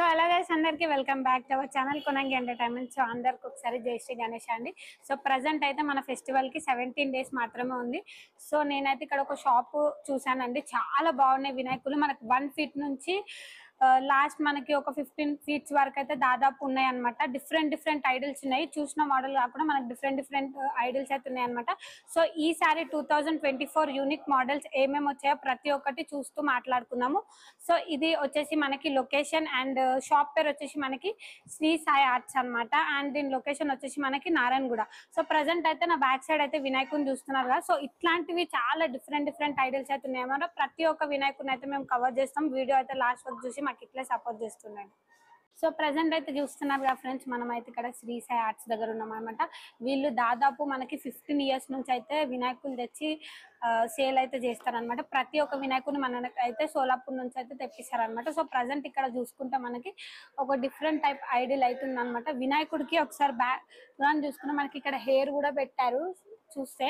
Hello guys అందరికి welcome back to our channel Konangi entertainment. So అందరికి ఒకసారి జై శ్రీ గణేష్ అండి. సో ప్రజెంట్ అయితే మన ఫెస్టివల్ కి 17 డేస్ మాత్రమే ఉంది. సో నేనైతే ఇక్కడ ఒక షాప్ చూసానండి, చాలా బాగున్నాయి వినాయకులు. మనకు 1 ఫీట్ నుంచి లాస్ట్ మనకి ఒక 15 ఫీట్స్ వరకు అయితే దాదాపు ఉన్నాయి అనమాట. డిఫరెంట్ ఐడల్స్ ఉన్నాయి, చూసిన మోడల్ కాకుండా మనకి డిఫరెంట్ ఐడల్స్ అయితే ఉన్నాయి అనమాట. సో ఈసారి 2024 యూనిక్ మోడల్స్ ఏమేమి వచ్చాయో ప్రతి ఒక్కటి చూస్తూ మాట్లాడుకున్నాము. సో ఇది వచ్చేసి మనకి లొకేషన్ అండ్ షాప్ పేరు వచ్చేసి మనకి శ్రీ సాయి ఆర్ట్స్ అనమాట. అండ్ దీని లొకేషన్ వచ్చేసి మనకి నారాయణగూడ. సో ప్రజెంట్ అయితే నా బ్యాక్ సైడ్ అయితే వినాయకుని చూస్తున్నారు కదా. సో ఇట్లాంటివి చాలా డిఫరెంట్ ఐడల్స్ అయితే ఉన్నాయి అన్నమాట. ప్రతి ఒక్క వినాయకుని అయితే మేము కవర్ చేస్తాం. వీడియో అయితే లాస్ట్ వరకు చూసి మాకు ఇట్లే సపోర్ట్ చేస్తుండండి. సో ప్రజెంట్ అయితే చూస్తున్నారు కదా ఫ్రెండ్స్, మనం అయితే ఇక్కడ శ్రీ సాయి ఆర్ట్స్ దగ్గర ఉన్నాం అనమాట. వీళ్ళు దాదాపు మనకి 15 ఇయర్స్ నుంచి అయితే వినాయకులు తెచ్చి సేల్ అయితే చేస్తారనమాట. ప్రతి ఒక్క వినాయకుని మనకి అయితే సోలాపూర్ నుంచి అయితే తెప్పిస్తారనమాట. సో ప్రజెంట్ ఇక్కడ చూసుకుంటే మనకి ఒక డిఫరెంట్ టైప్ ఐడిల్ అవుతుంది అనమాట. వినాయకుడికి ఒకసారి బ్యాక్గ్రౌండ్ చూసుకుంటే మనకి ఇక్కడ హెయిర్ కూడా పెట్టారు చూస్తే.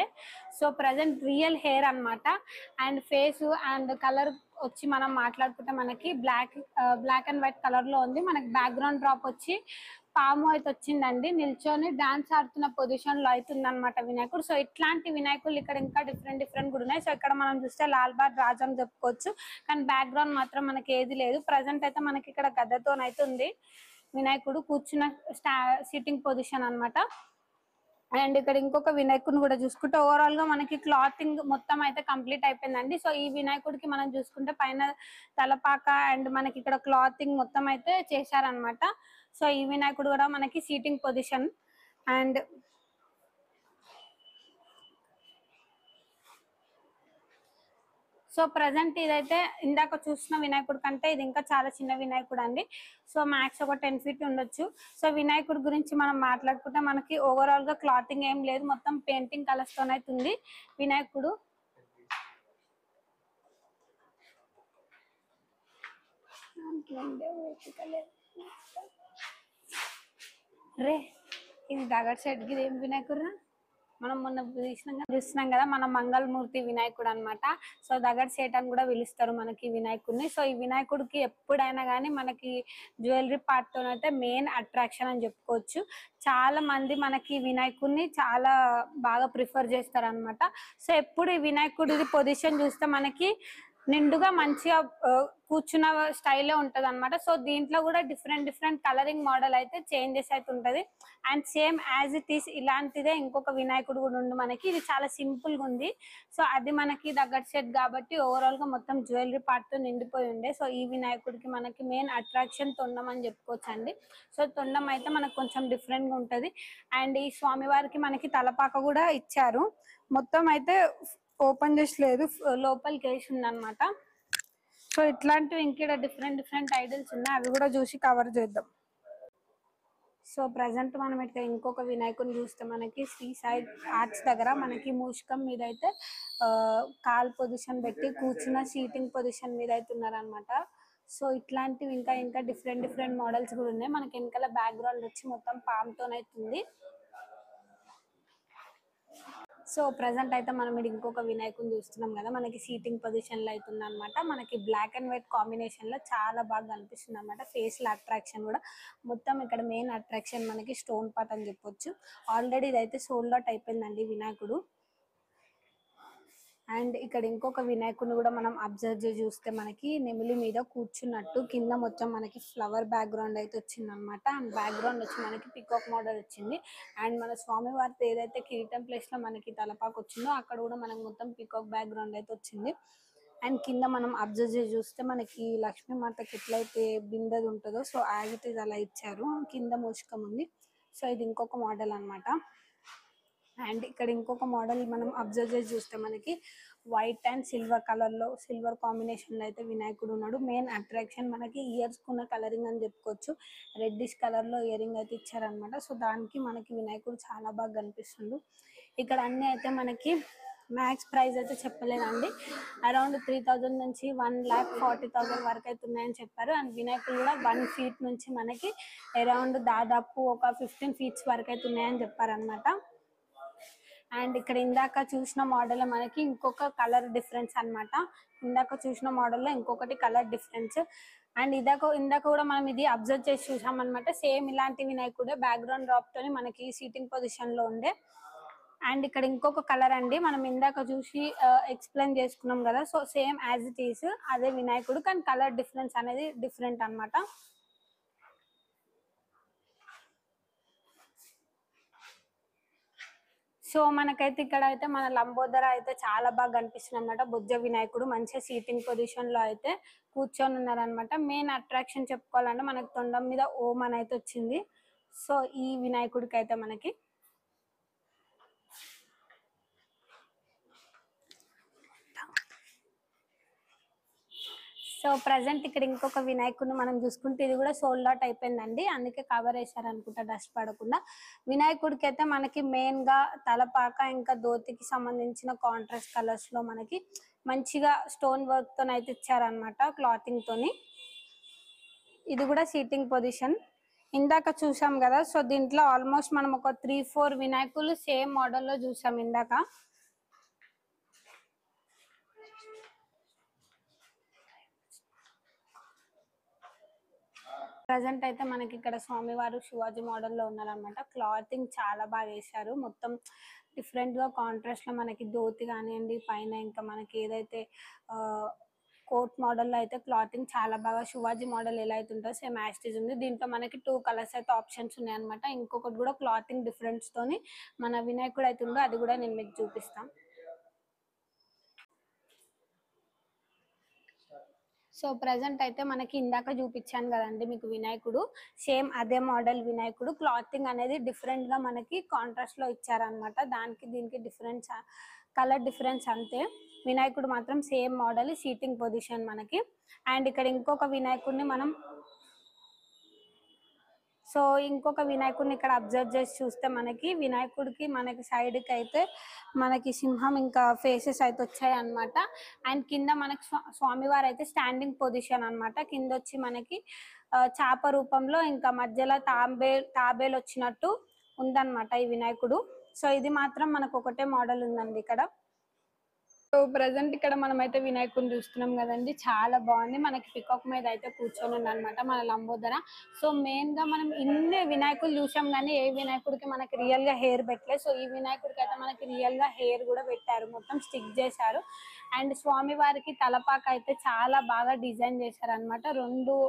సో ప్రజెంట్ రియల్ హెయిర్ అనమాట. అండ్ ఫేస్ అండ్ కలర్ వచ్చి మనం మాట్లాడుకుంటే మనకి బ్లాక్ అండ్ వైట్ కలర్ లో ఉంది. మనకి బ్యాక్గ్రౌండ్ డ్రాప్ వచ్చి పాము అయితే వచ్చిందండి, నిల్చొని డాన్స్ ఆడుతున్న పొజిషన్ లో అవుతుంది అనమాట వినాయకుడు. సో ఇట్లాంటి వినాయకులు ఇక్కడ ఇంకా డిఫరెంట్ కూడా ఉన్నాయి. సో ఇక్కడ మనం చూస్తే లాల్ బాగ్ రాజా అని చెప్పుకోవచ్చు, కానీ బ్యాక్గ్రౌండ్ మాత్రం మనకి ఏది లేదు. ప్రజెంట్ అయితే మనకి ఇక్కడ గద్దతోనైతే ఉంది వినాయకుడు కూర్చున్న సిట్టింగ్ పొజిషన్ అనమాట. అండ్ ఇక్కడ ఇంకొక వినాయకుడిని కూడా చూసుకుంటే ఓవరాల్ గా మనకి క్లాతింగ్ మొత్తం అయితే కంప్లీట్ అయిపోయిందండి. సో ఈ వినాయకుడికి మనం చూసుకుంటే పైన తలపాక అండ్ మనకి ఇక్కడ క్లాతింగ్ మొత్తం అయితే చేశారనమాట. సో ఈ వినాయకుడు కూడా మనకి seating position. And so present ఇదైతే ఇందాక చూసిన వినాయకుడు కంటే ఇది ఇంకా చాలా చిన్న వినాయకుడు అండి. సో మ్యాక్స్ ఒక 10 ఫీట్ ఉండొచ్చు. సో వినాయకుడి గురించి మనం మాట్లాడుకుంటే మనకి ఓవరాల్ గా క్లాతింగ్ ఏం లేదు, మొత్తం పెయింటింగ్ కలర్స్ తోనైతే ఉంది వినాయకుడు. రే ఇది దగడ్ సెట్ గిది ఏం వినాయకుడు మనం మొన్న చూస్తున్నాం కదా, మన మంగళమూర్తి వినాయకుడు అనమాట. సో దగడ్ సేట్ అని కూడా పిలుస్తారు మనకి వినాయకుడిని. సో ఈ వినాయకుడికి ఎప్పుడైనా కానీ మనకి జ్యువెలరీ పార్ట్ తోనైతే మెయిన్ అట్రాక్షన్ అని చెప్పుకోవచ్చు. చాలా మంది మనకి వినాయకుడిని చాలా బాగా ప్రిఫర్ చేస్తారు అనమాట. సో ఎప్పుడు ఈ వినాయకుడి పొజిషన్ చూస్తే మనకి నిండుగా మంచిగా కూర్చున్న స్టైల్లో ఉంటది అనమాట. సో దీంట్లో కూడా డిఫరెంట్ కలరింగ్ మోడల్ అయితే చేంజెస్ అయితే ఉంటది. And same as it is ఇలాంటిదే ఇంకొక వినాయకుడు కూడా ఉంది మనకి. ఇది చాలా సింపుల్ గా ఉంది. సో అది మనకి దగ్గర సెట్ కాబట్టి ఓవరాల్ గా మొత్తం జ్యువెలరీ పార్ట్ తో నిండిపోయి ఉండే. సో ఈ వినాయకుడికి మనకి మెయిన్ అట్రాక్షన్ తొండం అని చెప్పుకోవచ్చు అండి. సో తొండం అయితే మనకు కొంచెం డిఫరెంట్ గా ఉంటది. అండ్ ఈ స్వామివారికి మనకి తలపాక కూడా ఇచ్చారు, మొత్తం అయితే ఓపెన్ చేసి లేదు, లోపలికి వేసి ఉంది అనమాట. సో ఇట్లాంటివి ఇంకా డిఫరెంట్ ఐడల్స్ ఉన్నాయి, అవి కూడా చూసి కవర్ చేద్దాం. సో ప్రజెంట్ మనం ఇక్కడ ఇంకొక వినాయకుని చూస్తే మనకి శ్రీ సాయి ఆర్ట్స్ దగ్గర మనకి మూషికం మీద అయితే కాల్ పొజిషన్ పెట్టి కూర్చున్న సీటింగ్ పొజిషన్ మీద అయితే ఉన్నారనమాట. సో ఇట్లాంటివి ఇంకా డిఫరెంట్ మోడల్స్ కూడా ఉన్నాయి. మనకి వెనకాల బ్యాక్గ్రౌండ్ వచ్చి మొత్తం పామ్తోనైతుంది. సో ప్రజెంట్ అయితే మనం ఇక్కడ ఇంకొక వినాయకుని చూస్తున్నాం కదా, మనకి సీటింగ్ పొజిషన్ లో అవుతుంది అనమాట. మనకి బ్లాక్ అండ్ వైట్ కాంబినేషన్ లో చాలా బాగా కనిపిస్తుంది అనమాట. ఫేషియల్ అట్రాక్షన్ కూడా మొత్తం ఇక్కడ మెయిన్ అట్రాక్షన్ మనకి స్టోన్ పాట్ అని చెప్పొచ్చు. ఆల్రెడీ ఇదైతే సోల్డ్ అవుట్ అయిపోయిందండి వినాయకుడు. అండ్ ఇక్కడ ఇంకొక వినాయకుడిని కూడా మనం అబ్జర్వ్ చేసి చూస్తే మనకి నెమిలి మీద కూర్చున్నట్టు కింద మొత్తం మనకి ఫ్లవర్ బ్యాక్గ్రౌండ్ అయితే వచ్చింది అనమాట. అండ్ బ్యాక్గ్రౌండ్ వచ్చి మనకి పికాక్ మోడల్ వచ్చింది. అండ్ మన స్వామి వారితో ఏదైతే కిరీటం ప్లేస్ లో మనకి తలపాకు వచ్చిందో అక్కడ కూడా మనకి మొత్తం పికాక్ బ్యాక్గ్రౌండ్ అయితే వచ్చింది. అండ్ కింద మనం అబ్జర్వ్ చేసి చూస్తే మనకి లక్ష్మీ మాతకి ఎట్లయితే బిందెది ఉంటుందో సో యాజ్ ఇట్ ఈజ్ అలా ఇచ్చారు. కింద మూషికం ఉంది. సో ఇది ఇంకొక మోడల్ అనమాట. అండ్ ఇక్కడ ఇంకొక మోడల్ మనం అబ్జర్వ్ చేసి చూస్తే మనకి వైట్ అండ్ సిల్వర్ కలర్ లో సిల్వర్ కాంబినేషన్ లో అయితే వినాయకుడు ఉన్నాడు. మెయిన్ అట్రాక్షన్ మనకి ఇయర్స్ కున్న కలరింగ్ అని చెప్పుకోవచ్చు. రెడ్డిష్ కలర్ లో ఇయరింగ్ అయితే ఇచ్చారనమాట. సో దానికి మనకి వినాయకుడు చాలా బాగా కనిపిస్తుండు. ఇక్కడ అన్ని అయితే మనకి మ్యాక్స్ ప్రైస్ అయితే చెప్పలేదండి, అరౌండ్ 3000 నుంచి 1,40,000 వరకు అయితే ఉన్నాయని చెప్పారు. అండ్ వినాయకుడు కూడా 1 ఫీట్ నుంచి మనకి అరౌండ్ దాదాపు ఒక 15 ఫీట్స్ వరకు అయితే ఉన్నాయని చెప్పారనమాట. అండ్ ఇక్కడ ఇందాక చూసిన మోడల్ మనకి ఇంకొక కలర్ డిఫరెన్స్ అనమాట. ఇందాక చూసిన మోడల్లో ఇంకొకటి కలర్ డిఫరెన్స్. అండ్ ఇందాక కూడా మనం ఇది అబ్జర్వ్ చేసి చూసాం అనమాట. సేమ్ ఇలాంటి వినాయకుడే బ్యాక్గ్రౌండ్ డ్రాప్ తోని మనకి సీటింగ్ పొజిషన్ లో ఉండే. అండ్ ఇక్కడ ఇంకొక కలర్ అండి, మనం ఇందాక చూసి ఎక్స్ప్లెయిన్ చేసుకున్నాం కదా, so same as it is అదే వినాయకుడు, కానీ కలర్ డిఫరెన్స్ అనేది డిఫరెంట్ అన్నమాట. సో మనకైతే ఇక్కడ అయితే మన లంబోదర అయితే చాలా బాగా కనిపిస్తుంది అనమాట. బుద్ధ వినాయకుడు మంచిగా సీటింగ్ పొజిషన్ లో అయితే కూర్చొని ఉన్నారనమాట. మెయిన్ అట్రాక్షన్ చెప్పుకోవాలంటే మనకి తొండం మీద ఓం అని అయితే వచ్చింది. సో ఈ వినాయకుడికి అయితే మనకి సో ప్రజెంట్ ఇక్కడ ఇంకొక వినాయకుడిని మనం చూసుకుంటే ఇది కూడా సోల్డ్ అవుట్ అయిపోయిందండి, అందుకే కవర్ వేసారు అనుకుంటా డస్ట్ పడకుండా. వినాయకుడికి అయితే మనకి మెయిన్ గా తలపాక ఇంకా ధోతికి సంబంధించిన కాంట్రాస్ట్ కలర్స్ లో మనకి మంచిగా స్టోన్ వర్క్ తో అయితే ఇచ్చారనమాట, క్లాతింగ్ తోని. ఇది కూడా సీటింగ్ పొజిషన్ ఇందాక చూసాం కదా. సో దీంట్లో ఆల్మోస్ట్ మనం ఒక 3-4 వినాయకులు సేమ్ మోడల్లో చూసాం ఇందాక. ప్రజెంట్ అయితే మనకి ఇక్కడ స్వామివారు శివాజీ మోడల్లో ఉన్నారనమాట. క్లాతింగ్ చాలా బాగా వేశారు, మొత్తం డిఫరెంట్ గా కాంట్రాస్ట్ లో మనకి ధోతి కానివ్వండి, పైన ఇంకా మనకి ఏదైతే కోట్ మోడల్లో అయితే క్లాతింగ్ చాలా బాగా శివాజీ మోడల్ ఎలా అయితే ఉంటుందో సేమ్ యాస్టీజ్ ఉంది. దీంట్లో మనకి 2 కలర్స్ అయితే ఆప్షన్స్ ఉన్నాయి అనమాట. ఇంకొకటి కూడా క్లాతింగ్ డిఫరెన్స్ తోని మన వినాయకుడు అయితే ఉందో అది కూడా నేను మీకు చూపిస్తాం. సో ప్రజెంట్ అయితే మనకి ఇందాక చూపించాను కదండి మీకు వినాయకుడు, సేమ్ అదే మోడల్ వినాయకుడు. క్లాతింగ్ అనేది డిఫరెంట్ గా మనకి కాంట్రాస్ట్ లో ఇచ్చారనమాట. దానికి దీనికి డిఫరెన్స్, కలర్ డిఫరెన్స్ అంతే. వినాయకుడు మాత్రం సేమ్ మోడల్, సీటింగ్ పొజిషన్ మనకి. అండ్ ఇక్కడ ఇంకొక వినాయకుడిని మనం ఇంకొక వినాయకుడిని ఇక్కడ అబ్జర్వ్ చేసి చూస్తే మనకి వినాయకుడికి మనకి సైడ్ కి అయితే మనకి సింహం ఇంకా ఫేసెస్ అయితే వచ్చాయి అనమాట. అండ్ కింద మనకి స్వామివారు అయితే స్టాండింగ్ పొజిషన్ అనమాట. కింద వచ్చి మనకి చాప రూపంలో ఇంకా మధ్యలో తాబేలు వచ్చినట్టు ఉందన్నమాట ఈ వినాయకుడు. సో ఇది మాత్రం మనకు ఒకటే మోడల్ ఉందండి ఇక్కడ. సో ప్రజెంట్ ఇక్కడ మనం అయితే వినాయకుడిని చూస్తున్నాం కదండి, చాలా బాగుంది. మనకి పికాక్ మీద అయితే కూర్చొని ఉందన్నమాట మన లంబోదర. సో మెయిన్ గా మనం ఇన్ని వినాయకులు చూసాం కానీ ఏ వినాయకుడికి మనకి రియల్ గా హెయిర్ పెట్టలేదు. సో ఈ వినాయకుడికి అయితే మనకి రియల్ గా హెయిర్ కూడా పెట్టారు, మొత్తం స్టిక్ చేశారు. అండ్ స్వామి వారికి తలపాక అయితే చాలా బాగా డిజైన్ చేశారు అనమాట. 2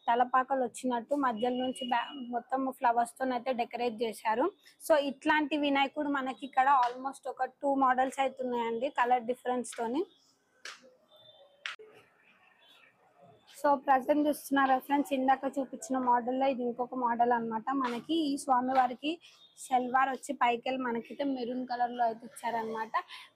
తలపాకలు వచ్చినట్టు మధ్యలో నుంచి మొత్తం ఫ్లవర్స్ తో అయితే డెకరేట్ చేశారు. సో ఇట్లాంటి వినాయకుడు మనకి ఇక్కడ ఆల్మోస్ట్ ఒక 2 మోడల్స్ అయితే ఉన్నాయండి కలర్ డిఫరెన్స్ తోని. సో ప్రజెంట్ చూస్తున్నారు ఫ్రెండ్స్, ఇందాక చూపించిన మోడల్లో ఇది ఇంకొక మోడల్ అనమాట. మనకి ఈ స్వామి వారికి షల్వార్ వచ్చి పైకెళ్ళి మనకైతే మెరూన్ కలర్ లో అయితే ఇచ్చారనమాట.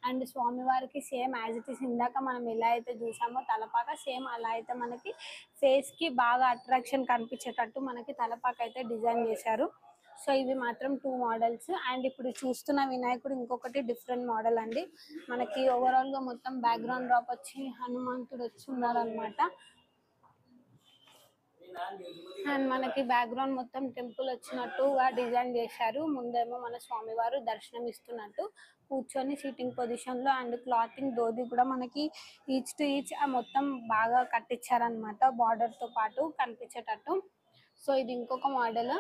అండ్ స్వామి వారికి సేమ్ యాజ్ ఇట్ ఈస్ ఇందాక మనం ఎలా అయితే చూసామో తలపాక సేమ్ అలా అయితే మనకి ఫేస్ కి బాగా అట్రాక్షన్ కనిపించేటట్టు మనకి తలపాక అయితే డిజైన్ చేశారు. సో ఇవి మాత్రం 2 మోడల్స్. అండ్ ఇప్పుడు చూస్తున్న వినాయకుడు ఇంకొకటి డిఫరెంట్ మోడల్ అండి. మనకి ఓవరాల్ గా మొత్తం బ్యాక్గ్రౌండ్ డ్రాప్ వచ్చి హనుమంతుడు వచ్చి ఉన్నారనమాట. అండ్ మనకి బ్యాక్గ్రౌండ్ మొత్తం టెంపుల్ వచ్చినట్టుగా డిజైన్ చేశారు. ముందేమో మన స్వామివారు దర్శనం ఇస్తున్నట్టు కూర్చొని సీటింగ్ పొజిషన్ లో. అండ్ క్లాతింగ్ ధోతి కూడా మనకి ఈచ్ టు ఈచ్ మొత్తం బాగా కట్టించారనమాట, బార్డర్ తో పాటు కనిపించేటట్టు. సో ఇది ఇంకొక మోడల్.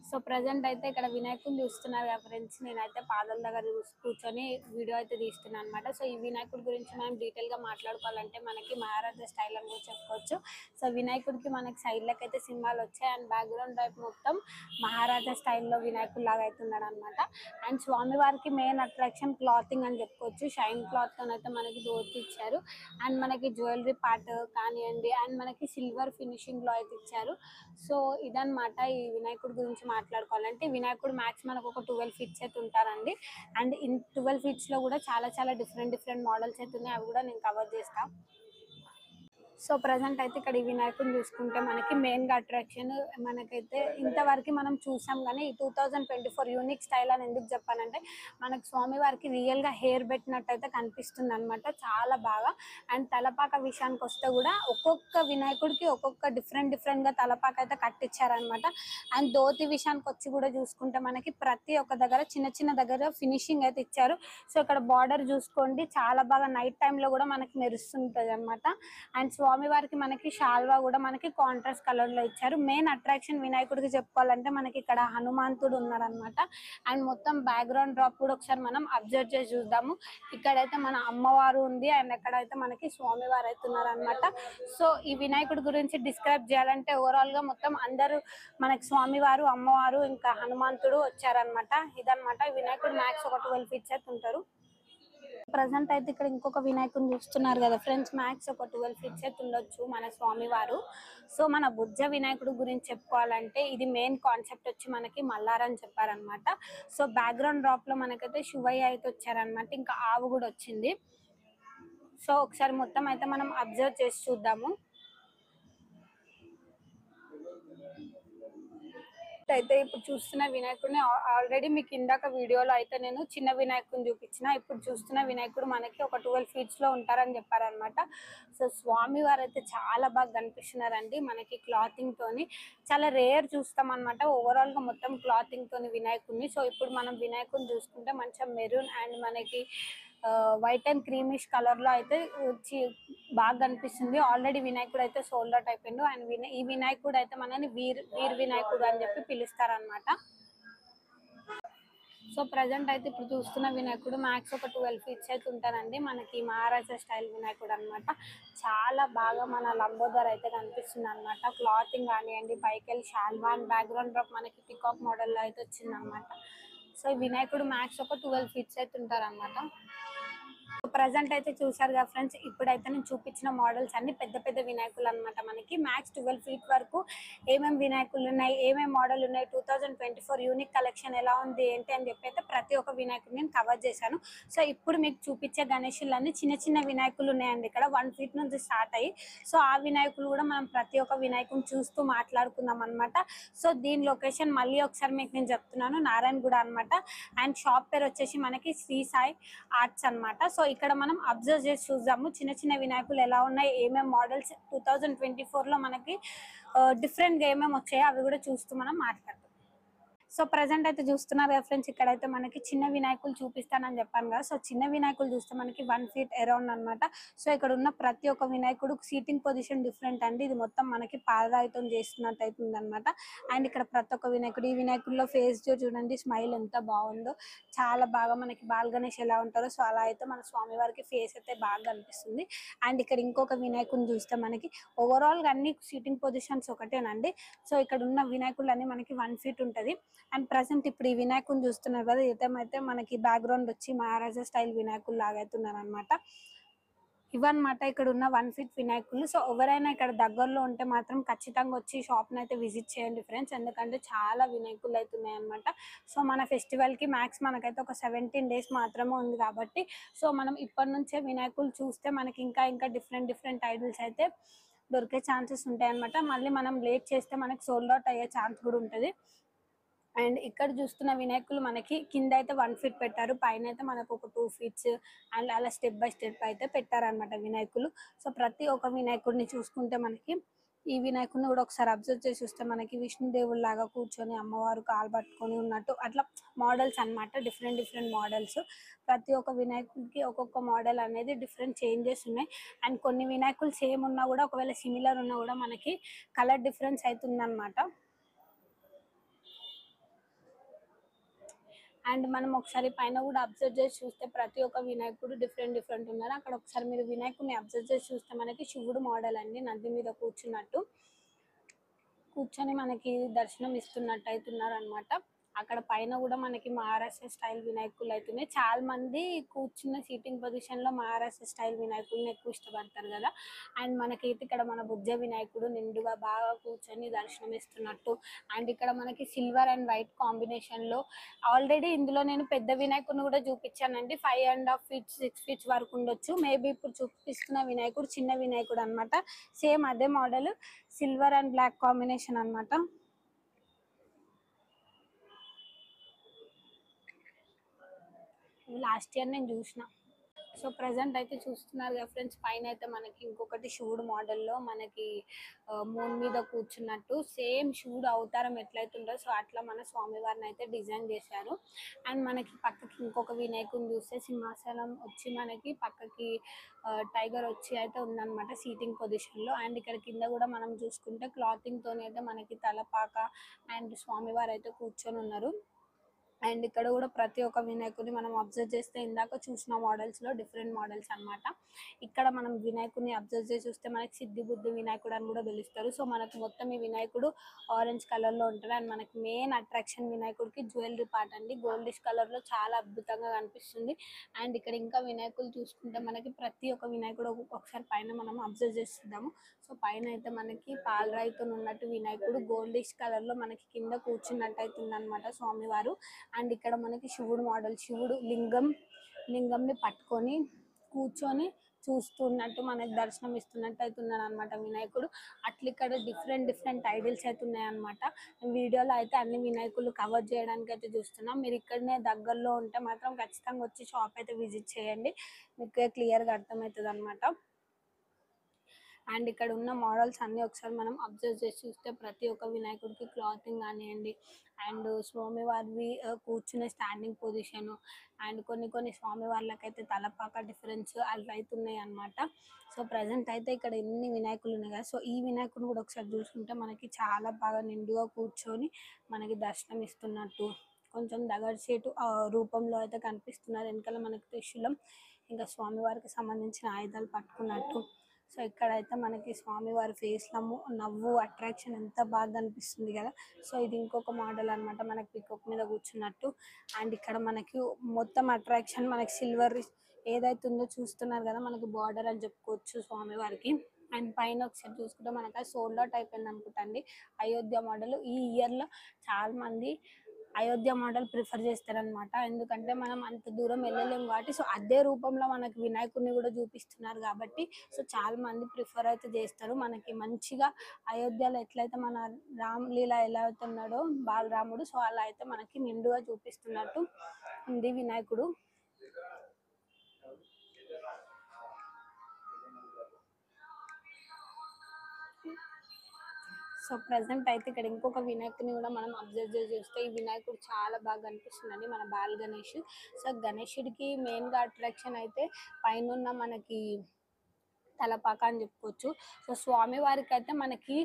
సో ప్రజెంట్ అయితే ఇక్కడ వినాయకుడిని చూస్తున్నారు కదా ఫ్రెండ్స్, నేనైతే పాదాల దగ్గర కూర్చొని వీడియో అయితే తీస్తున్నాను అనమాట. సో ఈ వినాయకుడి గురించి మనం డీటెయిల్ గా మాట్లాడుకోవాలంటే మనకి మహారాజా స్టైల్ అని కూడా చెప్పుకోవచ్చు. సో వినాయకుడికి మనకి సైడ్ లకు అయితే సింహాలు వచ్చాయి. అండ్ బ్యాక్గ్రౌండ్ టైప్ మొత్తం మహారాజా స్టైల్లో వినాయకుడు లాగా అయితే ఉన్నాడు అనమాట. అండ్ స్వామి వారికి మెయిన్ అట్రాక్షన్ క్లాతింగ్ అని చెప్పుకోవచ్చు. షైన్ క్లాత్ తో అయితే మనకి ధోతి ఇచ్చారు. అండ్ మనకి జ్యువెలరీ పార్ట్ కానివ్వండి, అండ్ మనకి సిల్వర్ ఫినిషింగ్ లో అయితే ఇచ్చారు. సో ఇదన్నమాట ఈ వినాయకుడి గురించి మాట్లాడుకోవాలంటే. వినాయకుడు మ్యాక్స్ మనకు ఒక 12 ఫీట్స్ అయితే ఉంటారండి. అండ్ 12 ఫీట్స్ లో కూడా చాలా చాలా డిఫరెంట్ మోడల్స్ అయితే ఉన్నాయి, అవి కూడా నేను కవర్ చేస్తాను. సో ప్రజెంట్ అయితే ఇక్కడ ఈ వినాయకుడిని చూసుకుంటే మనకి మెయిన్ గా అట్రాక్షన్ మనకైతే ఇంతవరకు మనం చూసాం కానీ ఈ 2024 యూనిక్ స్టైల్ అని ఎందుకు చెప్పానంటే మనకి స్వామి వారికి రియల్ గా హెయిర్ పెట్టినట్టు అయితే కనిపిస్తుంది అనమాట, చాలా బాగా. అండ్ తలపాక విషయానికి వస్తే కూడా ఒక్కొక్క వినాయకుడికి ఒక్కొక్క డిఫరెంట్ గా తలపాక అయితే కట్టించారనమాట. అండ్ ధోతి విషయానికి వచ్చి కూడా చూసుకుంటే మనకి ప్రతి ఒక్క దగ్గర చిన్న దగ్గర ఫినిషింగ్ అయితే ఇచ్చారు. సో ఇక్కడ బార్డర్ చూసుకోండి, చాలా బాగా నైట్ టైమ్ లో కూడా మనకి మెరుస్తుంటది అనమాట. అండ్ స్వామి వారికి మనకి షాల్వా కూడా మనకి కాంట్రాస్ట్ కలర్ లో ఇచ్చారు. మెయిన్ అట్రాక్షన్ వినాయకుడికి చెప్పుకోవాలంటే మనకి ఇక్కడ హనుమంతుడు ఉన్నారనమాట. అండ్ మొత్తం బ్యాక్గ్రౌండ్ డ్రాప్ కూడా ఒకసారి మనం అబ్జర్వ్ చేసి చూద్దాము. ఇక్కడైతే మన అమ్మవారు ఉంది అండ్ ఎక్కడైతే మనకి స్వామి వారు అయితే ఉన్నారనమాట. సో ఈ వినాయకుడి గురించి డిస్క్రైబ్ చేయాలంటే ఓవరాల్ గా మొత్తం అందరూ మనకి స్వామి వారు, అమ్మవారు, ఇంకా హనుమంతుడు వచ్చారనమాట. ఇదనమాట వినాయకుడు మ్యాక్స్ ఒక 12 ఫీట్స్ అయితే ఉంటారు. ప్రజెంట్ అయితే ఇక్కడ ఇంకొక వినాయకుని చూస్తున్నారు కదా ఫ్రెండ్స్, మ్యాక్స్ ఒక 12 ఫీట్స్ అయితే ఉండొచ్చు మన స్వామి వారు. సో మన బుజ్జ వినాయకుడు గురించి చెప్పుకోవాలంటే ఇది మెయిన్ కాన్సెప్ట్ వచ్చి మనకి మల్లారని చెప్పారనమాట. సో బ్యాక్గ్రౌండ్ డ్రాప్ లో మనకైతే శివయ్య అయితే వచ్చారనమాట, ఇంకా ఆవు కూడా వచ్చింది. సో ఒకసారి మొత్తం అయితే మనం అబ్జర్వ్ చేసి చూద్దాము. అయితే ఇప్పుడు చూస్తున్న వినాయకుడిని ఆల్రెడీ మీకు ఇందాక వీడియోలో అయితే నేను చిన్న వినాయకుడిని చూపించిన. ఇప్పుడు చూస్తున్న వినాయకుడు మనకి ఒక 12 ఫీట్స్ లో ఉంటారని చెప్పారనమాట. సో స్వామి వారు అయితే చాలా బాగా కనిపిస్తున్నారండి మనకి క్లాతింగ్ తోని. చాలా రేర్ చూస్తాం అనమాట ఓవరాల్ గా మొత్తం క్లాతింగ్ తోని వినాయకుడిని. సో ఇప్పుడు మనం వినాయకుడిని చూసుకుంటే మంచిగా మెరూన్ అండ్ మనకి వైట్ అండ్ క్రీమిష్ కలర్ లో అయితే బాగా కనిపిస్తుంది. ఆల్రెడీ వినాయకుడు అయితే సోల్డ్ అవుట్ అయిపోయిండు. అండ్ ఈ వినాయకుడు అయితే మనని వీర్ వినాయకుడు అని చెప్పి పిలుస్తారనమాట. సో ప్రజెంట్ అయితే ఇప్పుడు చూస్తున్న వినాయకుడు మ్యాక్స్ ఒక 12 ఫీట్స్ అయితే ఉంటారండి మనకి మహారాజా స్టైల్ వినాయకుడు అనమాట. చాలా బాగా మన లంబోదర్ అయితే కనిపిస్తుంది అనమాట. క్లాతింగ్ కానివ్వండి, పైకెళ్ళి షాల్వా అండ్ బ్యాక్గ్రౌండ్ డ్రాప్ మనకి పికాక్ మోడల్ లో అయితే వచ్చింది అనమాట. సో వినాయకుడు మ్యాక్స్ ఒక 12 ఫీట్స్ అయితే ఉంటారు అనమాట. ప్రజెంట్ అయితే చూసారు కదా ఫ్రెండ్స్, ఇప్పుడైతే నేను చూపించిన మోడల్స్ అన్ని పెద్ద వినాయకులు అనమాట. మనకి మ్యాక్స్ 12 ఫీట్ వరకు ఏమేమి వినాయకులు ఉన్నాయి, ఏమేమి మోడల్ ఉన్నాయి, 2024 యూనిక్ కలెక్షన్ ఎలా ఉంది ఏంటి అని చెప్పి అయితే ప్రతి ఒక్క వినాయకుడు నేను కవర్ చేశాను. సో ఇప్పుడు మీకు చూపించే గణేషులన్నీ చిన్న వినాయకులు ఉన్నాయండి ఇక్కడ 1 ఫీట్ నుంచి స్టార్ట్ అయ్యి. సో ఆ వినాయకులు కూడా మనం ప్రతి ఒక్క వినాయకుని చూస్తూ మాట్లాడుకుందాం అనమాట. సో దీని లొకేషన్ మళ్ళీ ఒకసారి మీకు నేను చెప్తున్నాను, నారాయణగూడ అనమాట. అండ్ షాప్ పేరు వచ్చేసి మనకి శ్రీ సాయి ఆర్ట్స్ అనమాట. సో ఇక్కడ మనం అబ్జర్వ్ చేసి చూద్దాము చిన్న వినాయకులు ఎలా ఉన్నాయి, ఏమేమి మోడల్స్ 2024 లో మనకి డిఫరెంట్ గా ఏమేమి వచ్చాయో అవి కూడా చూస్తూ మనం మాట్లాడతాం. సో ప్రజెంట్ అయితే చూస్తున్నారు కదా ఫ్రెండ్స్, ఇక్కడైతే మనకి చిన్న వినాయకులు చూపిస్తానని చెప్పాను కదా. సో చిన్న వినాయకులు చూస్తే మనకి 1 ఫీట్ అరౌండ్ అనమాట. సో ఇక్కడ ఉన్న ప్రతి ఒక్క వినాయకుడు సీటింగ్ పొజిషన్ డిఫరెంట్ అండి. ఇది మొత్తం మనకి పాలరాయితో చేస్తున్నట్టు అవుతుంది అనమాట. అండ్ ఇక్కడ ప్రతి ఒక్క వినాయకుడు, ఈ వినాయకుల్లో ఫేస్ చూడండి, స్మైల్ ఎంత బాగుందో, చాలా బాగా మనకి బాల్ గణేష్ ఎలా ఉంటారో సో అలా అయితే మన స్వామి వారికి ఫేస్ అయితే బాగా కనిపిస్తుంది. అండ్ ఇక్కడ ఇంకొక వినాయకుడిని చూస్తే మనకి ఓవరాల్ గా అన్ని సీటింగ్ పొజిషన్స్ ఒకటేనండి. సో ఇక్కడ ఉన్న వినాయకులు అన్ని మనకి 1 ఫీట్ ఉంటది. అండ్ ప్రజెంట్ ఇప్పుడు ఈ వినాయకుని చూస్తున్నారు కదా, ఇదేమైతే మనకి బ్యాక్గ్రౌండ్ వచ్చి మహారాజా స్టైల్ వినాయకులు లాగైతున్నారు అనమాట. ఇవన్నమాట ఇక్కడ ఉన్న 1 ఫీట్ వినాయకులు. సో ఎవరైనా ఇక్కడ దగ్గరలో ఉంటే మాత్రం ఖచ్చితంగా వచ్చి షాప్ని అయితే విజిట్ చేయండి ఫ్రెండ్స్, ఎందుకంటే చాలా వినాయకులు అయితే ఉన్నాయన్నమాట. సో మన ఫెస్టివల్కి మ్యాక్స్ మనకైతే ఒక 17 డేస్ మాత్రమే ఉంది కాబట్టి సో మనం ఇప్పటి నుంచే వినాయకులు చూస్తే మనకి ఇంకా డిఫరెంట్ ఐడల్స్ అయితే దొరికే ఛాన్సెస్ ఉంటాయి అనమాట. మళ్ళీ మనం లేట్ చేస్తే మనకి సోల్డ్ అవుట్ అయ్యే ఛాన్స్ కూడా ఉంటుంది. అండ్ ఇక్కడ చూస్తున్న వినాయకులు మనకి కింద అయితే 1 ఫీట్ పెట్టారు, పైన అయితే మనకు ఒక 2 ఫీట్స్ అండ్ అలా స్టెప్ బై స్టెప్ అయితే పెట్టారనమాట వినాయకులు. సో ప్రతి ఒక్క వినాయకుడిని చూసుకుంటే మనకి ఈ వినాయకుడిని కూడా ఒకసారి అబ్జర్వ్ చేసి చూస్తే మనకి విష్ణుదేవుడు లాగా కూర్చొని అమ్మవారు కాలు పట్టుకొని ఉన్నట్టు అట్లా మోడల్స్ అనమాట. డిఫరెంట్ మోడల్స్, ప్రతి ఒక్క వినాయకుడికి ఒక్కొక్క మోడల్ అనేది డిఫరెంట్ చేంజెస్ ఉన్నాయి. అండ్ కొన్ని వినాయకులు సేమ్ ఉన్నా కూడా ఒకవేళ సిమిలర్ ఉన్నా కూడా మనకి కలర్ డిఫరెన్స్ అవుతుందన్నమాట. అండ్ మనం ఒకసారి పైన కూడా అబ్జర్వ్ చేసి చూస్తే ప్రతి ఒక్క వినాయకుడు డిఫరెంట్ ఉన్నారు. అక్కడ ఒకసారి మీరు వినాయకుడిని అబ్జర్వ్ చేసి చూస్తే మనకి శివుడు మోడల్ అండి, నంది మీద కూర్చుని మనకి దర్శనం ఇస్తున్నట్టు అవుతున్నారు అనమాట. అక్కడ పైన కూడా మనకి మహారాష్ట్ర స్టైల్ వినాయకులు అవుతున్నాయి. చాలా మంది కూర్చున్న సీటింగ్ పొజిషన్ లో మహారాష్ట్ర స్టైల్ వినాయకుల్ని ఎక్కువ ఇష్టపడతారు కదా. అండ్ మనకైతే ఇక్కడ మన బుజ్జ వినాయకుడు నిండుగా బాగా కూర్చొని దర్శనం ఇస్తున్నట్టు. అండ్ ఇక్కడ మనకి సిల్వర్ అండ్ వైట్ కాంబినేషన్ లో ఆల్రెడీ ఇందులో నేను పెద్ద వినాయకుడిని కూడా చూపించానండి. 5.5 feet 6 feet వరకు ఉండొచ్చు. మేబీ ఇప్పుడు చూపిస్తున్న వినాయకుడు చిన్న వినాయకుడు అనమాట. సేమ్ అదే model, silver and black combination అన్నమాట. లాస్ట్ ఇయర్ నేను చూసిన. సో ప్రజెంట్ అయితే చూస్తున్నారు కదా ఫ్రెండ్స్, పైన అయితే మనకి ఇంకొకటి శివుడు మోడల్లో మనకి మూన్ మీద కూర్చున్నట్టు సేమ్ శివుడు అవతారం ఎట్లయితే ఉందో సో అట్లా మన స్వామివారిని అయితే డిజైన్ చేశారు. అండ్ మనకి పక్కకి ఇంకొక వినాయకుని చూస్తే సింహాసనం వచ్చి మనకి పక్కకి టైగర్ వచ్చి అయితే ఉందన్నమాట సీటింగ్ పొజిషన్ లో. అండ్ ఇక్కడ కింద కూడా మనం చూసుకుంటే క్లాతింగ్ తోనే అయితే మనకి తలపాక అండ్ స్వామివారు అయితే కూర్చొని ఉన్నారు. అండ్ ఇక్కడ కూడా ప్రతి ఒక్క వినాయకుడిని మనం అబ్జర్వ్ చేస్తే ఇందాక చూసిన మోడల్స్ లో డిఫరెంట్ మోడల్స్ అన్నమాట. ఇక్కడ మనం వినాయకుడిని అబ్జర్వ్ చేసి చూస్తే మనకి సిద్ధి బుద్ధి వినాయకుడు అని కూడా పిలుస్తారు. సో మనకు మొత్తం ఈ వినాయకుడు ఆరెంజ్ కలర్ లో ఉంటాడు. అండ్ మనకి మెయిన్ అట్రాక్షన్ వినాయకుడికి జ్యువెలరీ పార్ట్ అండి. గోల్డిష్ కలర్ లో చాలా అద్భుతంగా కనిపిస్తుంది. అండ్ ఇక్కడ ఇంకా వినాయకులు చూసుకుంటే మనకి ప్రతి ఒక్క వినాయకుడు ఒకసారి పైన మనం అబ్జర్వ్ చేస్తున్నాము. సో పైన అయితే మనకి పాలరాయితో ఉన్నట్టు వినాయకుడు గోల్డిష్ కలర్ లో మనకి కింద కూర్చున్నట్టు అయితే ఉందన్నమాట స్వామివారు. అండ్ ఇక్కడ మనకి శివుడు మోడల్, శివుడు లింగంని పట్టుకొని కూర్చొని చూస్తున్నట్టు మనకి దర్శనం ఇస్తున్నట్టు అయితే ఉన్నాడు అనమాట వినాయకుడు. అట్లా ఇక్కడ డిఫరెంట్ ఐడిల్స్ అయితే ఉన్నాయన్నమాట. వీడియోలో అయితే అన్ని వినాయకులు కవర్ చేయడానికి అయితే చూస్తున్నాం. మీరు ఇక్కడనే దగ్గరలో ఉంటే మాత్రం ఖచ్చితంగా వచ్చి షాప్ అయితే విజిట్ చేయండి, మీకు క్లియర్గా అర్థమవుతుంది అనమాట. అండ్ ఇక్కడ ఉన్న మోడల్స్ అన్ని ఒకసారి మనం అబ్జర్వ్ చేసి చూస్తే ప్రతి ఒక్క వినాయకుడికి క్లాతింగ్ కానివ్వండి, అండ్ స్వామివారివి కూర్చునే స్టాండింగ్ పొజిషన్, అండ్ కొన్ని స్వామివార్లకైతే తలపాక డిఫరెన్స్ అలా అయితే ఉన్నాయి అనమాట. సో ప్రజెంట్ అయితే ఇక్కడ ఎన్ని వినాయకులు ఉన్నాయి కదా, సో ఈ వినాయకుడు కూడా ఒకసారి చూసుకుంటే మనకి చాలా బాగా నిండుగా కూర్చొని మనకి దర్శనం ఇస్తున్నట్టు కొంచెం దగ్గర సేటు రూపంలో అయితే కనిపిస్తున్నారు. వెనకాల మనకి త్రిశూలం ఇంకా స్వామివారికి సంబంధించిన ఆయుధాలు పట్టుకున్నట్టు. సో ఇక్కడైతే మనకి స్వామివారి ఫేస్ లో నవ్వు అట్రాక్షన్ ఎంత బాగా అనిపిస్తుంది కదా. సో ఇది ఇంకొక మోడల్ అన్నమాట, మనకి పికాక్ మీద కూర్చున్నట్టు. అండ్ ఇక్కడ మనకి మొత్తం అట్రాక్షన్ మనకి సిల్వర్ ఏదైతే ఉందో చూస్తున్నారు కదా, మనకి బార్డర్ అని చెప్పుకోవచ్చు స్వామివారికి. అండ్ పైన ఒకసారి చూసుకుంటే మనకి సోల్డ్ అవుట్ అయిపోయింది అనుకుంటా అండి అయోధ్య మోడల్. ఈ ఇయర్ లో చాలా మంది అయోధ్య మోడల్ ప్రిఫర్ చేస్తారనమాట. ఎందుకంటే మనం అంత దూరం వెళ్ళలేము కాబట్టి, సో అదే రూపంలో మనకి వినాయకుడిని కూడా చూపిస్తున్నారు కాబట్టి సో చాలా మంది ప్రిఫర్ అయితే చేస్తారు. మనకి మంచిగా అయోధ్యలో ఎట్లయితే మన రామలీల ఎలా అయితే ఉన్నాడో బాలరాముడు, సో అలా అయితే మనకి నిండుగా చూపిస్తున్నట్టు ఉంది వినాయకుడు. సో ప్రెసెంట్ అయితే ఇక్కడ ఇంకొక వినాయకుని కూడా మనం అబ్జర్వ్ చేసి చూస్తే ఈ వినాయకుడు చాలా బాగా అనిపిస్తుందండి, మన బాల్ గణేష్. సో గణేషుడికి మెయిన్ గా అట్రాక్షన్ అయితే పైన మనకి తలపాక అని చెప్పుకోవచ్చు. సో స్వామి వారికి అయితే మనకి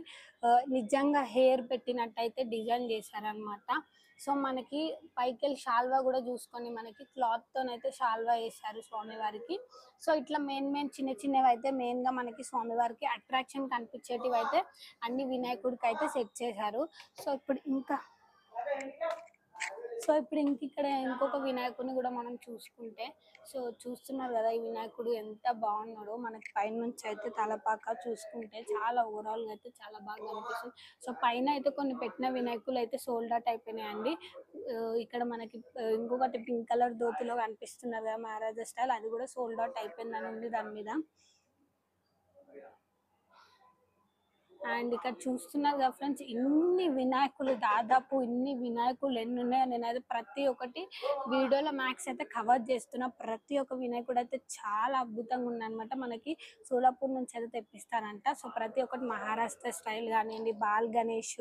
నిజంగా హెయిర్ పెట్టినట్టయితే డిజైన్ చేశారనమాట. సో మనకి పైకెళ్ళి షాల్వా కూడా చూసుకొని మనకి క్లాత్ తోనైతే షాల్వా వేశారు స్వామివారికి. సో ఇట్లా మెయిన్ చిన్నవి అయితే మెయిన్ గా మనకి స్వామివారికి అట్రాక్షన్ కనిపించేటివి అయితే అన్ని వినాయకుడికి అయితే సెట్ చేశారు. సో ఇప్పుడు ఇంకా ఇక్కడ ఇంకొక వినాయకుడిని కూడా మనం చూసుకుంటే, సో చూస్తున్నారు కదా ఈ వినాయకుడు ఎంత బాగున్నాడో. మనకి పైన నుంచి అయితే తలపాక చూసుకుంటే చాలా ఓవరాల్ గా అయితే చాలా బాగా అనిపిస్తుంది. సో పైన అయితే కొన్ని పెట్టిన వినాయకులు అయితే సోల్డ్ అవుట్ అయిపోయినాయండి. ఇక్కడ మనకి ఇంకొకటి పింక్ కలర్ ధోతిలో కనిపిస్తున్నారు కదా మహారాజా స్టైల్, అది కూడా సోల్డ్ అవుట్ అయిపోయిందని ఉంది దాని మీద. అండ్ ఇక్కడ చూస్తున్నారు కదా ఫ్రెండ్స్, ఇన్ని వినాయకులు దాదాపు ఇన్ని వినాయకులు ఎన్ని ఉన్నాయో నేనైతే ప్రతి ఒక్కటి వీడియోలో మ్యాక్స్ అయితే కవర్ చేస్తున్నా. ప్రతి ఒక్క వినాయకుడు అయితే చాలా అద్భుతంగా ఉందన్నమాట. మనకి సోలాపూర్ నుంచి అయితే తెప్పిస్తారంట. సో ప్రతి ఒక్కటి మహారాష్ట్ర స్టైల్ కానివ్వండి, ball Ganesh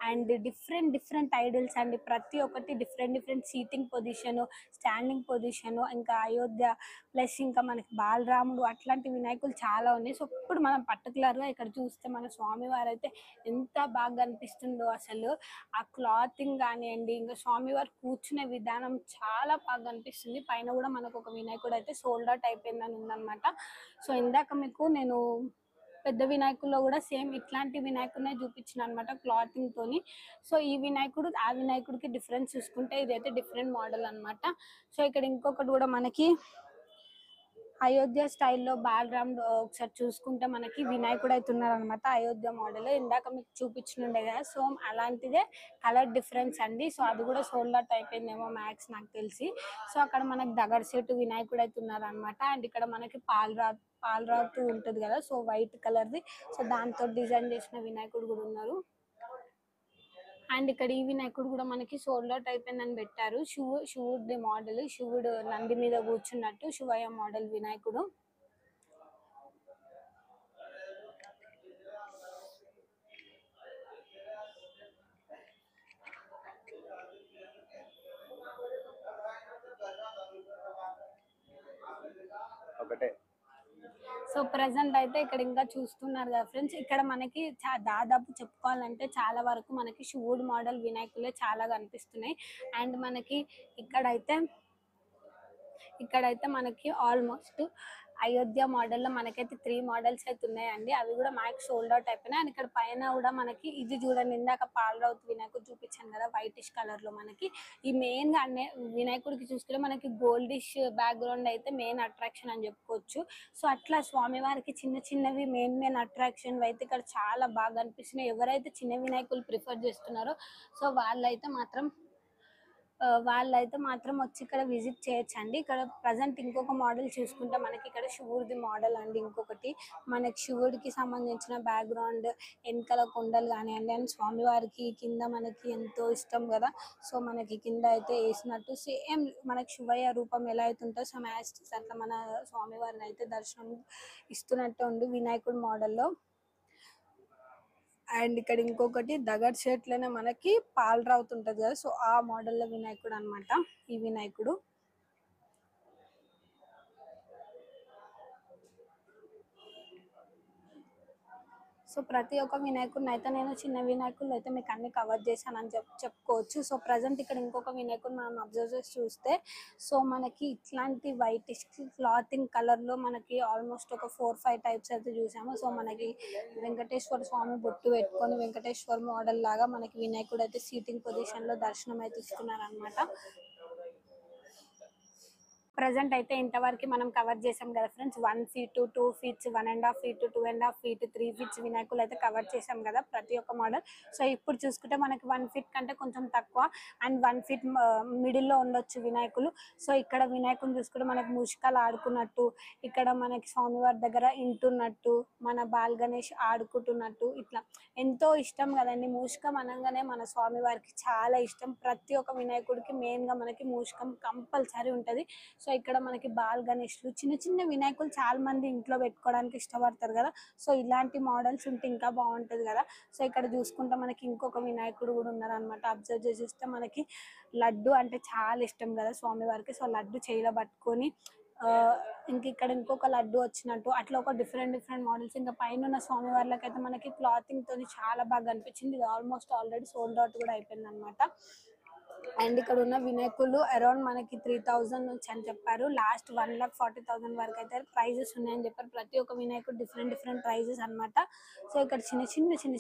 and different idols అండి. ప్రతి ఒక్కటి different seating position, standing position, ఇంకా అయోధ్య ప్లస్ ఇంకా మనకి బాలరాముడు అట్లాంటి వినాయకులు చాలా ఉన్నాయి. సో ఇప్పుడు మనం పర్టికులర్ గా ఇక్కడ చూస్తే మన స్వామి వారు అయితే ఎంత బాగా అనిపిస్తుందో అసలు. ఆ క్లాతింగ్ కానివ్వండి, ఇంకా స్వామివారు కూర్చునే విధానం చాలా బాగా అనిపిస్తుంది. పైన కూడా మనకు ఒక వినాయకుడు అయితే సోల్డ్ అవుట్ అయిపోయిందని ఉందన్నమాట. సో ఇందాక మీకు నేను పెద్ద వినాయకుల్లో కూడా సేమ్ ఇట్లాంటి వినాయకుడినే చూపించిన అనమాట క్లాతింగ్ తోని. సో ఈ వినాయకుడు ఆ వినాయకుడికి డిఫరెన్స్ చూసుకుంటే ఇదైతే డిఫరెంట్ మోడల్ అన్నమాట. సో ఇక్కడ ఇంకొకటి కూడా మనకి అయోధ్య స్టైల్లో బాలరాముడు ఒకసారి చూసుకుంటే మనకి వినాయకుడు అయితే ఉన్నారు అనమాట. అయోధ్య మోడల్ ఇందాక మీకు చూపించనుండే కదా, సో అలాంటిదే కలర్ డిఫరెన్స్ అండి. సో అది కూడా సోల్డ్ అవుట్ అయిపోయిందేమో మ్యాక్స్ నాకు తెలిసి. సో అక్కడ మనకి దగడ్ సెట్ వినాయకుడు అయితే ఉన్నారు అనమాట. అండ్ ఇక్కడ మనకి పాలరాతు ఉంటుంది కదా, సో వైట్ కలర్ది, సో దాంతో డిజైన్ చేసిన వినాయకుడు కూడా ఉన్నారు. అండ్ ఇక్కడ ఈ వినాయకుడు కూడా మనకి సోల్డ్ అవుట్ అయిపోయిందని పెట్టారు. శివుడి మోడల్, శివుడు నంది మీద కూర్చున్నట్టు శివయ్య మోడల్ వినాయకుడు. సో ప్రెసెంట్ అయితే ఇక్కడ ఇంకా చూస్తున్నారు కదా ఫ్రెండ్స్, ఇక్కడ మనకి దాదాపు చెప్పుకోవాలంటే చాలా వరకు మనకి శివుడు మోడల్ వినాయకులే చాలా కనిపిస్తున్నాయి. అండ్ మనకి ఇక్కడైతే మనకి ఆల్మోస్ట్ అయోధ్య మోడల్లో మనకైతే 3 మోడల్స్ అయితే ఉన్నాయండి. అవి కూడా మ్యాక్స్ సోల్డ్ అవుట్ అయిపోయినాయి. అండ్ ఇక్కడ పైన కూడా మనకి ఇది చూడండి, ఇందాక పాలరావుతు వినాయకుడు చూపించాను కదా వైటిష్ కలర్ లో, మనకి ఈ మెయిన్ గా వినాయకుడికి చూసుకుంటే మనకి గోల్డిష్ బ్యాక్గ్రౌండ్ అయితే మెయిన్ అట్రాక్షన్ అని చెప్పుకోవచ్చు. సో అట్లా స్వామివారికి చిన్న చిన్నవి మెయిన్ అట్రాక్షన్ అయితే ఇక్కడ చాలా బాగా అనిపిస్తున్నాయి. ఎవరైతే చిన్న వినాయకులు ప్రిఫర్ చేస్తున్నారో సో వాళ్ళైతే మాత్రం వచ్చి ఇక్కడ విజిట్ చేయొచ్చండి. ఇక్కడ ప్రజెంట్ ఇంకొక మోడల్ చూసుకుంటే మనకి ఇక్కడ శివుడిది మోడల్ అండి. ఇంకొకటి మనకి శివుడికి సంబంధించిన బ్యాక్గ్రౌండ్ వెనకాల కొండలు కానివ్వండి, అండ్ స్వామివారికి కింద మనకి ఎంతో ఇష్టం కదా, సో మనకి కింద అయితే వేసినట్టు సేమ్ మనకి శివయ్య రూపం ఎలా అయితే ఉంటుందో సో మ్యాచ్ అట్లా మన స్వామివారిని అయితే దర్శనం ఇస్తున్నట్టు ఉంది వినాయకుడి మోడల్లో. అండ్ ఇక్కడ ఇంకొకటి దగడ్ షేట్ లోనే మనకి పాలరావుతు ఉంటది కదా, సో ఆ మోడల్ లో వినాయకుడు అన్నమాట ఈ వినాయకుడు. సో ప్రతి ఒక్క వినాయకుడిని అయితే నేను చిన్న వినాయకులు అయితే మీకు అన్ని కవర్ చేశానని చెప్పుకోవచ్చు. సో ప్రజెంట్ ఇక్కడ ఇంకొక వినాయకుడు మనం అబ్జర్వ్ చేసి చూస్తే సో మనకి ఇట్లాంటి వైటిష్ క్లాతింగ్ కలర్ లో మనకి ఆల్మోస్ట్ ఒక 4-5 టైప్స్ అయితే చూసాము. సో మనకి వెంకటేశ్వర స్వామి బొట్టు పెట్టుకొని వెంకటేశ్వర మోడల్ లాగా మనకి వినాయకుడు అయితే సీటింగ్ పొజిషన్ లో దర్శనం అయితే ఇస్తున్నారు అనమాట. ప్రజెంట్ అయితే ఇంతవరకు మనం కవర్ చేసాం కదా friends, 1 feet 2 feet 1.5 feet 2.5 feet 3 feet వినాయకులు అయితే కవర్ చేసాం కదా ప్రతి ఒక్క మోడల్. సో ఇప్పుడు చూసుకుంటే మనకి 1 feet కంటే కొంచెం తక్కువ అండ్ 1 feet మిడిల్ లో ఉండొచ్చు వినాయకులు. సో ఇక్కడ వినాయకుని చూసుకుంటే మనకి మూషికాలు ఆడుకున్నట్టు, ఇక్కడ మనకి స్వామివారి దగ్గర ఇంటున్నట్టు, మన బాల్ గణేష్ ఆడుకుంటున్నట్టు, ఇట్లా ఎంతో ఇష్టం కదండి. మూషికం అనగానే మన స్వామివారికి చాలా ఇష్టం. ప్రతి ఒక్క వినాయకుడికి మెయిన్ గా మనకి మూషికం కంపల్సరీ ఉంటది. సో ఇక్కడ మనకి బాల్ గణేష్లు చిన్న చిన్న వినాయకులు చాలా మంది ఇంట్లో పెట్టుకోవడానికి ఇష్టపడతారు కదా, సో ఇలాంటి మోడల్స్ ఉంటే ఇంకా బాగుంటది కదా. సో ఇక్కడ చూసుకుంటే మనకి ఇంకొక వినాయకుడు కూడా ఉన్నారు అనమాట. అబ్జర్వ్ చేసి చూస్తే మనకి లడ్డు అంటే చాలా ఇష్టం కదా స్వామి వారికి, సో లడ్డు చేయిలో పట్టుకొని ఇక్కడ ఇంకొక లడ్డు వచ్చినట్టు అట్లా ఒక డిఫరెంట్ మోడల్స్. ఇంకా పైన ఉన్న స్వామి వారికి అయితే మనకి క్లాతింగ్ తోని చాలా బాగా అనిపించింది. ఇది ఆల్మోస్ట్ ఆల్రెడీ సోల్డ్ అవుట్ కూడా అయిపోయింది అనమాట. అండ్ ఇక్కడ ఉన్న వినాయకులు అరౌండ్ మనకి 3000 నుంచి అని చెప్పారు. లాస్ట్ 1,40,000 వరకు అయితే ప్రైజెస్ ఉన్నాయని చెప్పారు. ప్రతి ఒక్క వినాయకుడు డిఫరెంట్ ప్రైజెస్ అనమాట. సో ఇక్కడ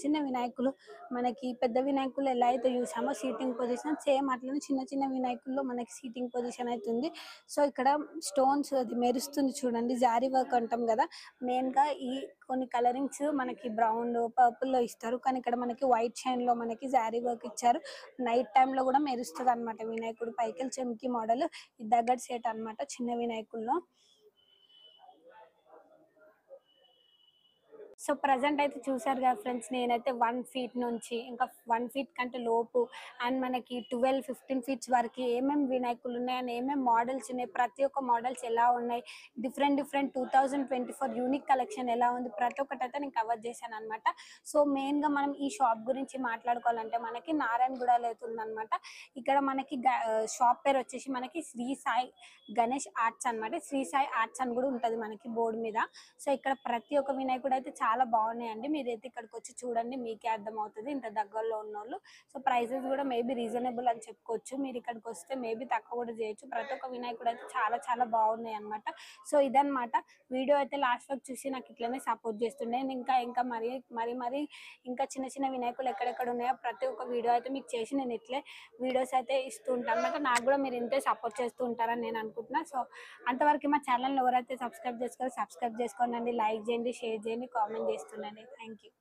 చిన్న వినాయకులు మనకి పెద్ద వినాయకులు ఎలా అయితే చూసామో సీటింగ్ పొజిషన్ సేమ్ అట్లనే చిన్న వినాయకుల్లో మనకి సీటింగ్ పొజిషన్ అవుతుంది. సో ఇక్కడ స్టోన్స్ అది మెరుస్తుంది చూడండి, జారీ వర్క్ అంటాం కదా, మెయిన్ గా ఈ కొన్ని కలరింగ్స్ మనకి బ్రౌన్ పర్పుల్ లో ఇస్తారు, కానీ ఇక్కడ మనకి వైట్ షైన్ లో మనకి జారీ వర్క్ ఇచ్చారు. నైట్ టైమ్ లో కూడా మెరుస్తుంది అనమాట వినాయకుడు. పైకి చెంకి మోడల్ దగ్గర సెట్ అనమాట చిన్న వినాయకుల్లో. సో ప్రజెంట్ అయితే చూసారు కదా ఫ్రెండ్స్, నేనైతే 1 feet నుంచి ఇంకా 1 feet కంటే లోపు అండ్ మనకి 12-15 feet వరకు ఏమేమి వినాయకులు ఉన్నాయి అండ్ ఏమేమి మోడల్స్ ఉన్నాయి, ప్రతి ఒక్క మోడల్స్ ఎలా ఉన్నాయి, డిఫరెంట్ 2024 యూనిక్ కలెక్షన్ ఎలా ఉంది, ప్రతి ఒక్కటి అయితే నేను కవర్ చేశాను అనమాట. సో మెయిన్ గా మనం ఈ షాప్ గురించి మాట్లాడుకోవాలంటే మనకి నారాయణగూడలో అయితే ఉందన్నమాట. ఇక్కడ మనకి షాప్ పేరు వచ్చేసి మనకి శ్రీ సాయి గణేష్ ఆర్ట్స్ అనమాట. శ్రీ సాయి ఆర్ట్స్ అని కూడా ఉంటది మనకి బోర్డు మీద. సో ఇక్కడ ప్రతి ఒక్క వినాయకుడు అయితే చాలా చాలా బాగున్నాయండి. మీరైతే ఇక్కడికి వచ్చి చూడండి, మీకే అర్థమవుతుంది ఇంత దగ్గరలో ఉన్నోళ్ళు. సో ప్రైసెస్ కూడా మేబీ రీజనబుల్ అని చెప్పుకోవచ్చు. మీరు ఇక్కడికి వస్తే మేబీ తక్కువ కూడా చేయొచ్చు. ప్రతి ఒక్క వినాయకుడు అయితే చాలా చాలా బాగున్నాయి అనమాట. సో ఇదనమాట వీడియో అయితే లాస్ట్ వరకు చూసి నాకు ఇట్లనే సపోర్ట్ చేస్తుండే. నేను ఇంకా ఇంకా మరి ఇంకా చిన్న చిన్న వినాయకులు ఎక్కడెక్కడ ఉన్నాయో ప్రతి ఒక్క వీడియో అయితే మీకు చేసి నేను ఇట్లే వీడియోస్ అయితే ఇస్తూ ఉంటాను అనమాట. నాకు కూడా మీరు ఇంతే సపోర్ట్ చేస్తూ ఉంటారని నేను అనుకుంటున్నా. సో అంతవరకు మా ఛానల్ ఎవరైతే సబ్స్క్రైబ్ చేసుకోండి, లైక్ చేయండి, షేర్ చేయండి, కామెంట్ చేస్తుండండి. Thank you.